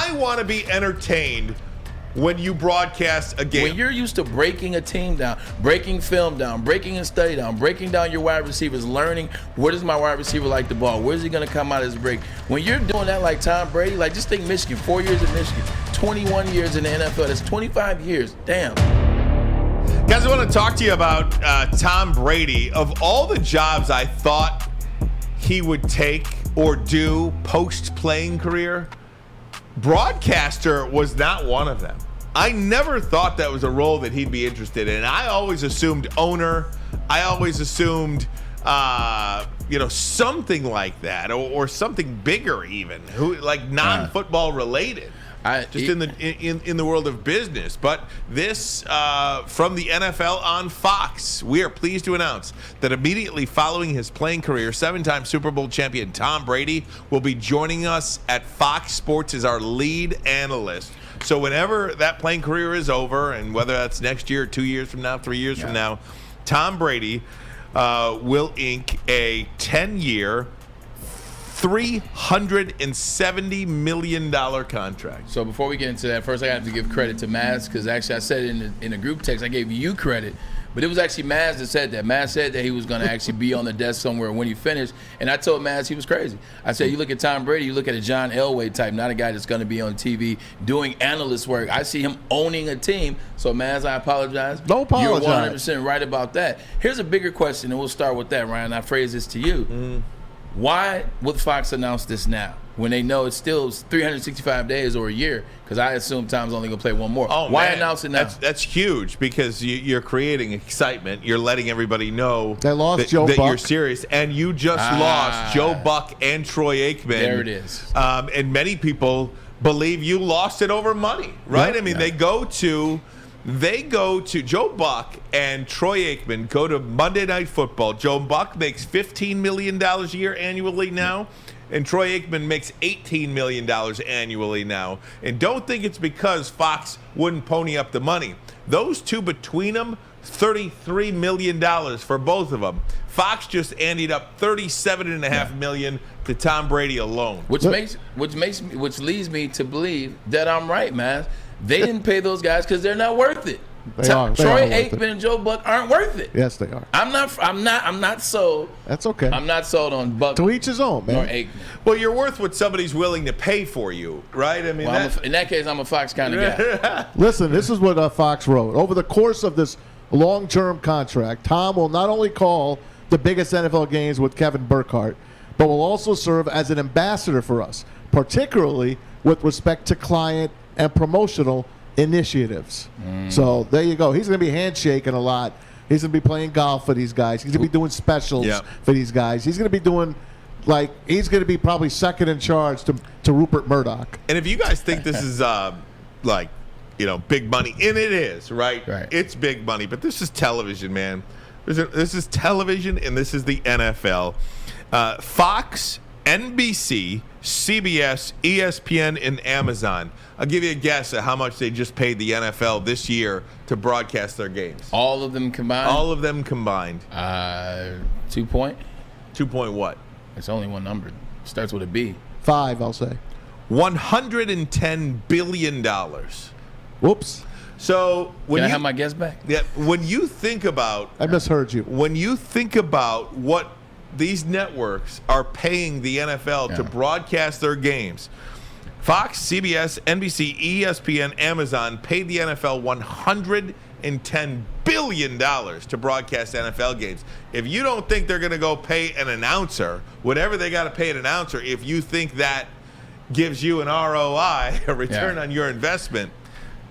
I want to be entertained when you broadcast a game. When you're used to breaking a team down, breaking film down, breaking a study down, breaking down your wide receivers, learning where does my wide receiver like the ball, where's he going to come out of his break. When you're doing that like Tom Brady, like just think Michigan, 4 years in Michigan, 21 years in the NFL, that's 25 years. Damn. Guys, I want to talk to you about Tom Brady. Of all the jobs I thought he would take or do post-playing career, broadcaster was not one of them. I never thought that was a role that he'd be interested in. I always assumed owner. I always assumed, something like that, or something bigger even, like non-football related. In the world of business. But this from the NFL on Fox. We are pleased to announce that immediately following his playing career, 7-time Super Bowl champion Tom Brady will be joining us at Fox Sports as our lead analyst. So whenever that playing career is over, and whether that's next year, 2 years from now, 3 years from now, Tom Brady will ink a 10-year, $370 million contract. So before we get into that, first I have to give credit to Maz, because actually I said it in a group text. I gave you credit, but it was actually Maz that said that. Maz said that he was going to actually be on the desk somewhere when he finished, and I told Maz he was crazy. I said, you look at Tom Brady, you look at a John Elway type, not a guy that's going to be on TV doing analyst work. I see him owning a team. So Maz, I apologize. No apologize. You're 100% right about that. Here's a bigger question, and we'll start with that, Ryan. I phrase this to you. Why would Fox announce this now when they know it's still 365 days or a year? Because I assume Tom's only going to play one more. Why announce it now? That's huge, because you're creating excitement. You're letting everybody know that you're serious. And you just lost Joe Buck and Troy Aikman. There it is. And many people believe you lost it over money, right? Yep. I mean, they go to Joe Buck and Troy Aikman go to Monday Night Football. Joe Buck makes $15 million a year annually now, and Troy Aikman makes $18 million annually now. And don't think it's because Fox wouldn't pony up the money. Those two between them, $33 million for both of them. Fox just ended up $37.5 million to Tom Brady alone. Which leads me to believe that I'm right, man. They didn't pay those guys because they're not worth it. Troy Aikman and Joe Buck aren't worth it. Yes, they are. I'm not sold. That's okay. I'm not sold on Buck. To each his own, man. Or Aikman. Well, you're worth what somebody's willing to pay for you, right? I mean, in that case, I'm a Fox kind of guy. Listen, this is what Fox wrote. Over the course of this long-term contract, Tom will not only call the biggest NFL games with Kevin Burkhardt, but will also serve as an ambassador for us, particularly with respect to client and promotional initiatives. So there you go. He's going to be handshaking a lot. He's going to be playing golf for these guys. He's going to be doing specials for these guys. He's going to be doing, he's going to be probably second in charge to Rupert Murdoch. And if you guys think this is big money, and it is, right? It's big money, but this is television, man. This is television, and this is the NFL. Fox, NBC, CBS, ESPN, and Amazon. I'll give you a guess at how much they just paid the NFL this year to broadcast their games. All of them combined? All of them combined. 2 point? 2 point what? It's only one number. Starts with a B. 5, I'll say. $110 billion. Whoops. So Can I have my guess back? Yeah. When you think about, I misheard you. When you think about what these networks are paying the NFL to broadcast their games, Fox, CBS, NBC, ESPN, Amazon paid the NFL $110 billion to broadcast NFL games. If you don't think they're going to go pay an announcer, whatever they got to pay an announcer, if you think that gives you an ROI, a return on your investment,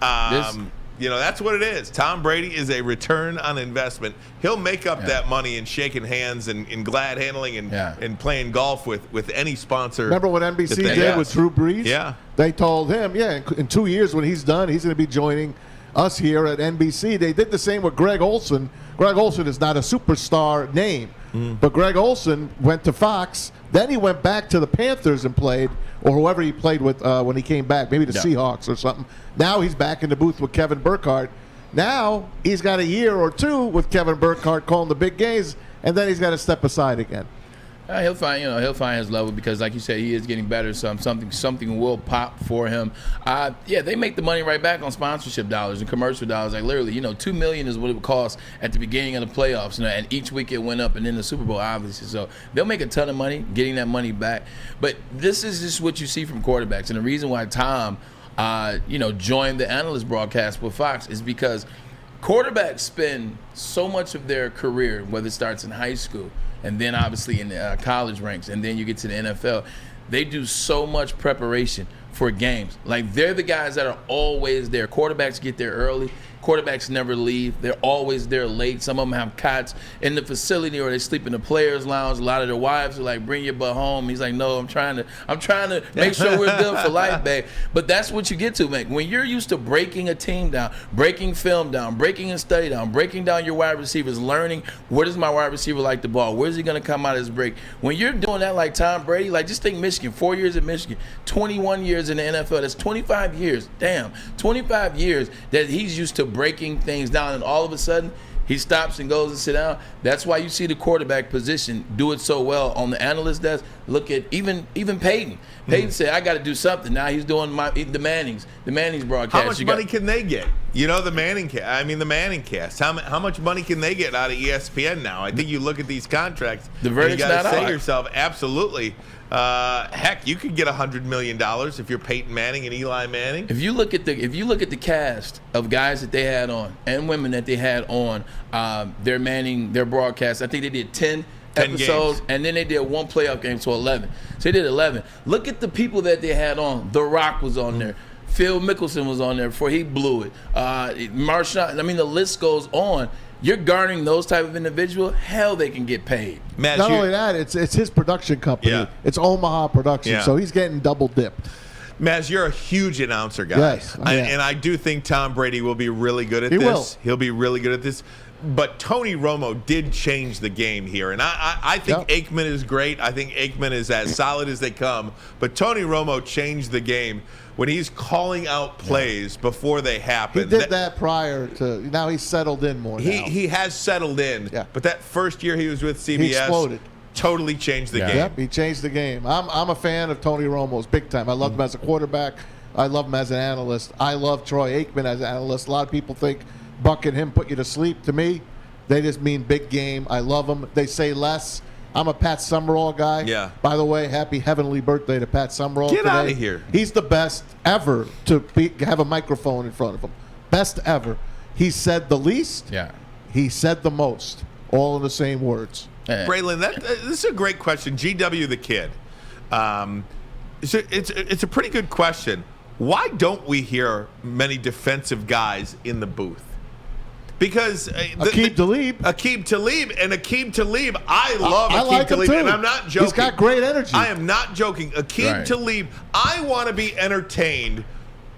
that's what it is. Tom Brady is a return on investment. He'll make up that money in shaking hands and glad handling and playing golf with any sponsor. Remember what NBC did with Drew Brees? Yeah. They told him, in 2 years when he's done, he's going to be joining us here at NBC. They did the same with Greg Olson. Greg Olson is not a superstar name, but Greg Olson went to Fox. Then he went back to the Panthers and played, or whoever he played with when he came back, maybe the Seahawks or something. Now he's back in the booth with Kevin Burkhardt. Now he's got a year or two with Kevin Burkhardt calling the big games, and then he's got to step aside again. He'll find his level because, like you said, he is getting better. So something will pop for him. They make the money right back on sponsorship dollars and commercial dollars. Like literally, $2 million is what it would cost at the beginning of the playoffs, and each week it went up, and then the Super Bowl, obviously. So they'll make a ton of money getting that money back. But this is just what you see from quarterbacks, and the reason why Tom, joined the Analyst broadcast with Fox is because quarterbacks spend so much of their career, whether it starts in high school and then obviously in the college ranks, and then you get to the NFL, they do so much preparation for games. Like, they're the guys that are always there. Quarterbacks get there early. Quarterbacks never leave. They're always there late. Some of them have cots in the facility, or they sleep in the players' lounge. A lot of their wives are like, "Bring your butt home." He's like, "No, I'm trying to make sure we're good for life, babe." But that's what you get to, man. When you're used to breaking a team down, breaking film down, breaking a study down, breaking down your wide receivers, learning where does my wide receiver like the ball, where's he going to come out of his break. When you're doing that like Tom Brady, like just think Michigan, 4 years at Michigan, 21 years in the NFL. That's 25 years. Damn, 25 years that he's used to breaking things down, and all of a sudden he stops and goes and sit down. That's why you see the quarterback position do it so well on the analyst desk. Look at even Peyton. Peyton said, "I got to do something." Now he's doing the Mannings broadcast. How much money can they get? The Manning cast. How much money can they get out of ESPN now? I think you look at these contracts. The verdict's you got not to say out. to yourself, absolutely. Heck, you could get $100 million if you're Peyton Manning and Eli Manning. If you look at the cast of guys that they had on and women that they had on their broadcast, I think they did 10 episodes, games. And then they did one playoff game, so 11. So they did 11. Look at the people that they had on. The Rock was on there. Phil Mickelson was on there before he blew it. Marshawn. The list goes on. You're garnering those type of individual, hell, they can get paid. Matt, Not only that, it's his production company. Yeah. It's Omaha Production, so he's getting double dipped. Maz, you're a huge announcer guy. Yes, I am. And I do think Tom Brady will be really good at this. Will. He'll be really good at this. But Tony Romo did change the game here. And I think Aikman is great. I think Aikman is as solid as they come. But Tony Romo changed the game when he's calling out plays before they happen. He did that prior to, now he's settled in more now. He has settled in. Yeah. But that first year he was with CBS. He exploded. Totally changed the game. Yep, he changed the game. I'm a fan of Tony Romo's big time. I love him as a quarterback. I love him as an analyst. I love Troy Aikman as an analyst. A lot of people think Buck and him put you to sleep. To me, they just mean big game. I love them. They say less. I'm a Pat Summerall guy. Yeah. By the way, happy heavenly birthday to Pat Summerall Get today. out of here. He's the best ever to have a microphone in front of him. Best ever. He said the least. Yeah. He said the most. All in the same words. Braylon, this is a great question. GW the kid. It's a pretty good question. Why don't we hear many defensive guys in the booth? Because Aqib Talib. Aqib Talib, I love I Aqib like him Talib, too. and I'm not joking. He's got great energy. I am not joking. Aqib Right. Talib, I want to be entertained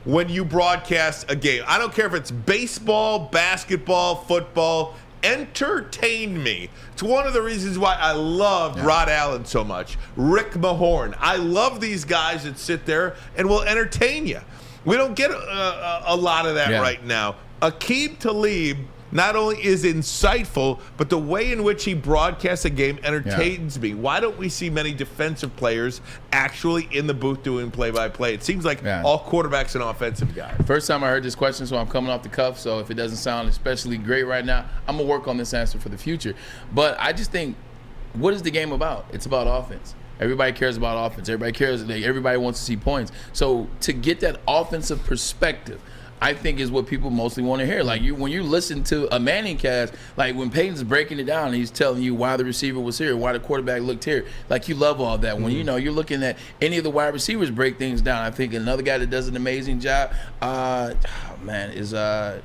when you broadcast a game. I don't care if it's baseball, basketball, football. Entertain me. It's one of the reasons why I love Rod Allen so much. Rick Mahorn. I love these guys that sit there and will entertain you. We don't get a lot of that right now. Aqib Talib not only is insightful, but the way in which he broadcasts a game entertains me. Why don't we see many defensive players actually in the booth doing play-by-play? It seems like all quarterbacks and offensive guys. First time I heard this question, so I'm coming off the cuff. So if it doesn't sound especially great right now, I'm going to work on this answer for the future. But I just think, what is the game about? It's about offense. Everybody cares about offense. Everybody wants to see points. So to get that offensive perspective, I think is what people mostly want to hear. Like when you listen to a Manning cast, like when Peyton's breaking it down and he's telling you why the receiver was here, why the quarterback looked here, like you love all that. When you're looking at any of the wide receivers break things down, I think another guy that does an amazing job, is as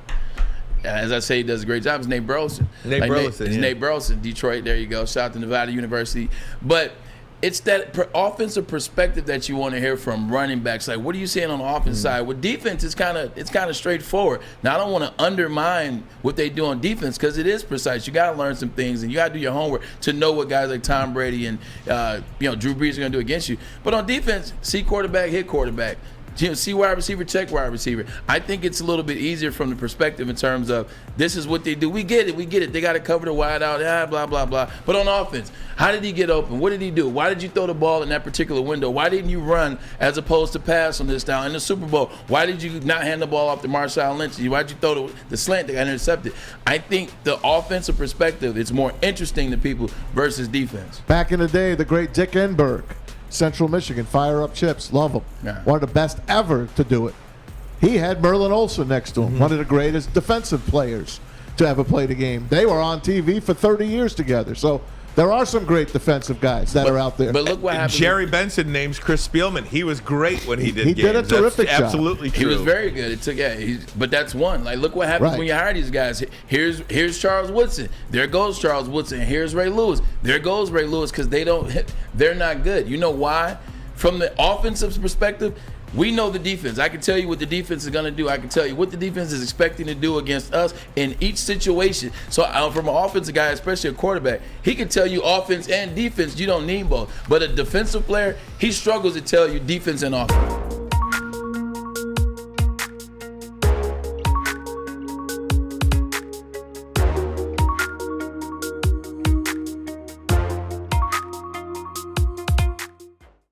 I say, he does a great job. Is Nate Burleson. Nate Burleson, Detroit. There you go. Shout out to Nevada University. But it's that offensive perspective that you want to hear from running backs. Like, what are you saying on the offense side? With defense, it's kind of straightforward. Now, I don't want to undermine what they do on defense because it is precise. You got to learn some things, and you got to do your homework to know what guys like Tom Brady and Drew Brees are going to do against you. But on defense, see quarterback, hit quarterback. see wide receiver, check wide receiver. I think it's a little bit easier from the perspective in terms of this is what they do. We get it. They got to cover the wide out, blah, blah, blah. But on offense, how did he get open? What did he do? Why did you throw the ball in that particular window? Why didn't you run as opposed to pass on this down? In the Super Bowl, why did you not hand the ball off to Marshawn Lynch? Why did you throw the slant that got intercepted? I think the offensive perspective is more interesting to people versus defense. Back in the day, the great Dick Enberg, Central Michigan, fire up chips, love him. Yeah. One of the best ever to do it. He had Merlin Olsen next to him, one of the greatest defensive players to ever play the game. They were on TV for 30 years together. So there are some great defensive guys that are out there. But look what happened. Jerry Benson names Chris Spielman. He was great when he did games. He did a terrific job. Absolutely true. He was very good. It took, but that's one. Like, look what happens when you hire these guys. Here's Charles Woodson. There goes Charles Woodson. Here's Ray Lewis. There goes Ray Lewis because they're not good. You know why? From the offensive perspective, we know the defense. I can tell you what the defense is going to do. I can tell you what the defense is expecting to do against us in each situation. So from an offensive guy, especially a quarterback, he can tell you offense and defense. You don't need both. But a defensive player, he struggles to tell you defense and offense.